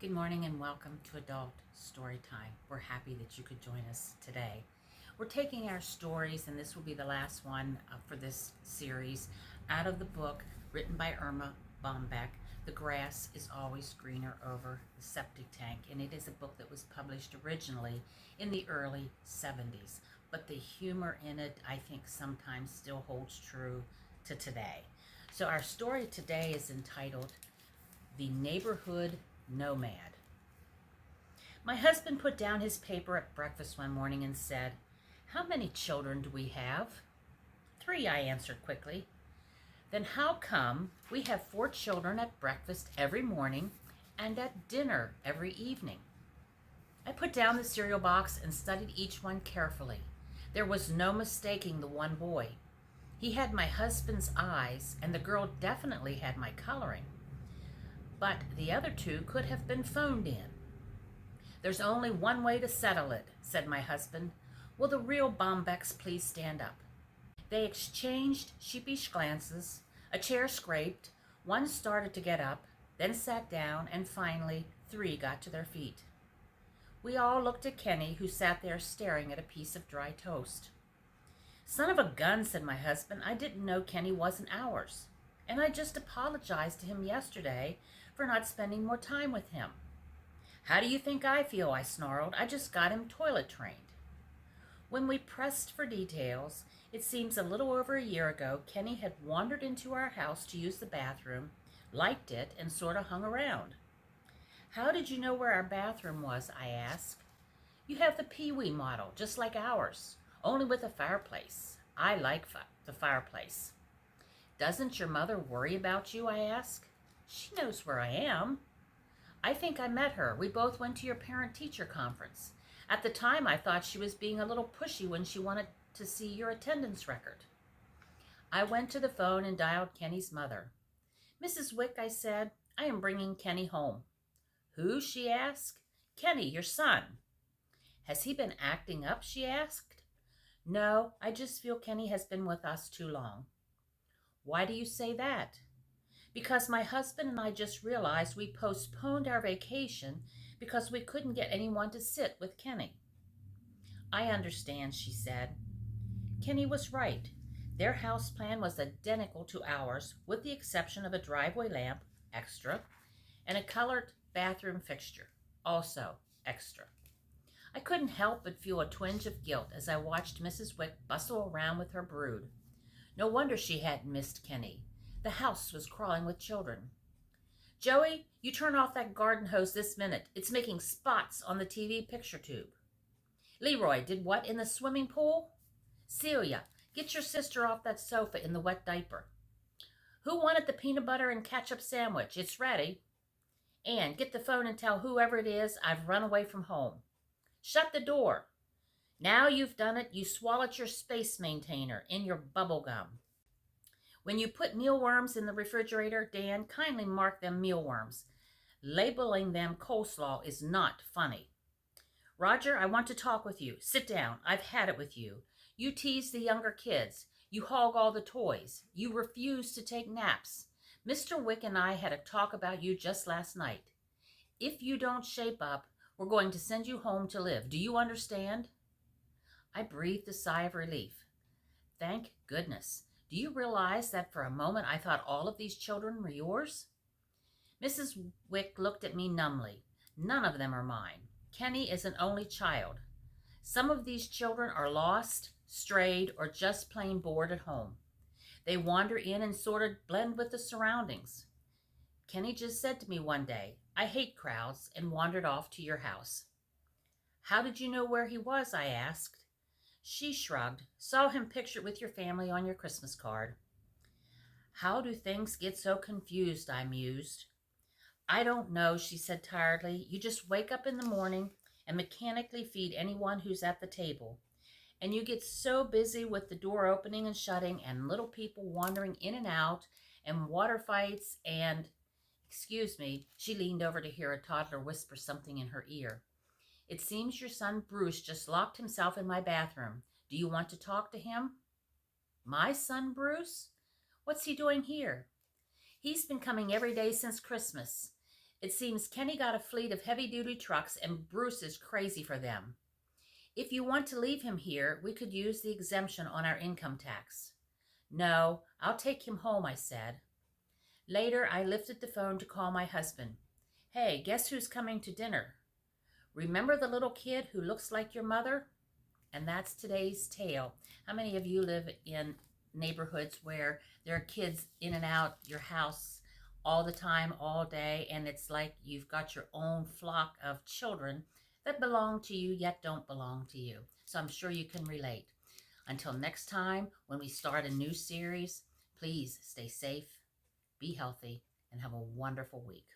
Good morning and welcome to Adult Storytime. We're happy that you could join us today. We're taking our stories, and this will be the last one for this series, out of the book written by Erma Bombeck, The Grass is Always Greener Over the Septic Tank, and it is a book that was published originally in the early 70s, but the humor in it, I think, sometimes still holds true to today. So our story today is entitled The Neighborhood Nomad. My husband put down his paper at breakfast one morning and said, "How many children do we have?" "3," I answered quickly. "Then how come we have 4 children at breakfast every morning and at dinner every evening?" I put down the cereal box and studied each one carefully. There was no mistaking the one boy. He had my husband's eyes, and the girl definitely had my coloring. But the other 2 could have been phoned in. "There's only one way to settle it," said my husband. "Will the real Bombecks please stand up?" They exchanged sheepish glances. A chair scraped. One started to get up, then sat down, and finally 3 got to their feet. We all looked at Kenny, who sat there staring at a piece of dry toast. "Son of a gun," said my husband. "I didn't know Kenny wasn't ours. And I just apologized to him yesterday for not spending more time with him." "How do you think I feel?" I snarled. "I just got him toilet trained." When we pressed for details, it seems a little over a year ago, Kenny had wandered into our house to use the bathroom, liked it, and sort of hung around. "How did you know where our bathroom was?" I asked. "You have the Pee-wee model, just like ours, only with a fireplace. I like the fireplace." "Doesn't your mother worry about you?" I asked. "She knows where I am." "I think I met her. We both went to your parent-teacher conference. At the time, I thought she was being a little pushy when she wanted to see your attendance record." I went to the phone and dialed Kenny's mother. "Mrs. Wick," I said, "I am bringing Kenny home." "Who?" she asked. "Kenny, your son." "Has he been acting up?" she asked. "No, I just feel Kenny has been with us too long." "Why do you say that?" "Because my husband and I just realized we postponed our vacation because we couldn't get anyone to sit with Kenny." "I understand," she said. Kenny was right. Their house plan was identical to ours, with the exception of a driveway lamp, extra, and a colored bathroom fixture, also extra. I couldn't help but feel a twinge of guilt as I watched Mrs. Wick bustle around with her brood. No wonder she hadn't missed Kenny. The house was crawling with children. "Joey, you turn off that garden hose this minute. It's making spots on the TV picture tube." "Leroy did what in the swimming pool?" "Celia, get your sister off that sofa in the wet diaper." "Who wanted the peanut butter and ketchup sandwich? It's ready." "Ann, get the phone and tell whoever it is I've run away from home." "Shut the door." "Now you've done it, you swallowed your space maintainer in your bubble gum." "When you put mealworms in the refrigerator, Dan, kindly mark them mealworms. Labeling them coleslaw is not funny." "Roger, I want to talk with you. Sit down. I've had it with you. You tease the younger kids. You hog all the toys. You refuse to take naps. Mr. Wick and I had a talk about you just last night. If you don't shape up, we're going to send you home to live. Do you understand?" I breathed a sigh of relief. Thank goodness. Do you realize that for a moment I thought all of these children were yours? Mrs. Wick looked at me numbly. "None of them are mine. Kenny is an only child. Some of these children are lost, strayed, or just plain bored at home. They wander in and sort of blend with the surroundings. Kenny just said to me one day, 'I hate crowds,' and wandered off to your house." "How did you know where he was?" I asked. She shrugged. "Saw him pictured with your family on your Christmas card." "How do things get so confused?" I mused. "I don't know," she said tiredly. "You just wake up in the morning and mechanically feed anyone who's at the table. And you get so busy with the door opening and shutting and little people wandering in and out and water fights and—" "Excuse me," she leaned over to hear a toddler whisper something in her ear. "It seems your son Bruce just locked himself in my bathroom. Do you want to talk to him?" "My son Bruce? What's he doing here?" "He's been coming every day since Christmas. It seems Kenny got a fleet of heavy-duty trucks and Bruce is crazy for them. If you want to leave him here, we could use the exemption on our income tax. No, I'll take him home, I said. Later, I lifted the phone to call my husband. Hey, guess who's coming to dinner? Remember the little kid who looks like your mother? And that's today's tale. How many of you live in neighborhoods where there are kids in and out your house all the time, all day, and it's like you've got your own flock of children that belong to you yet don't belong to you? So I'm sure you can relate. Until next time, when we start a new series, please stay safe, be healthy, and have a wonderful week.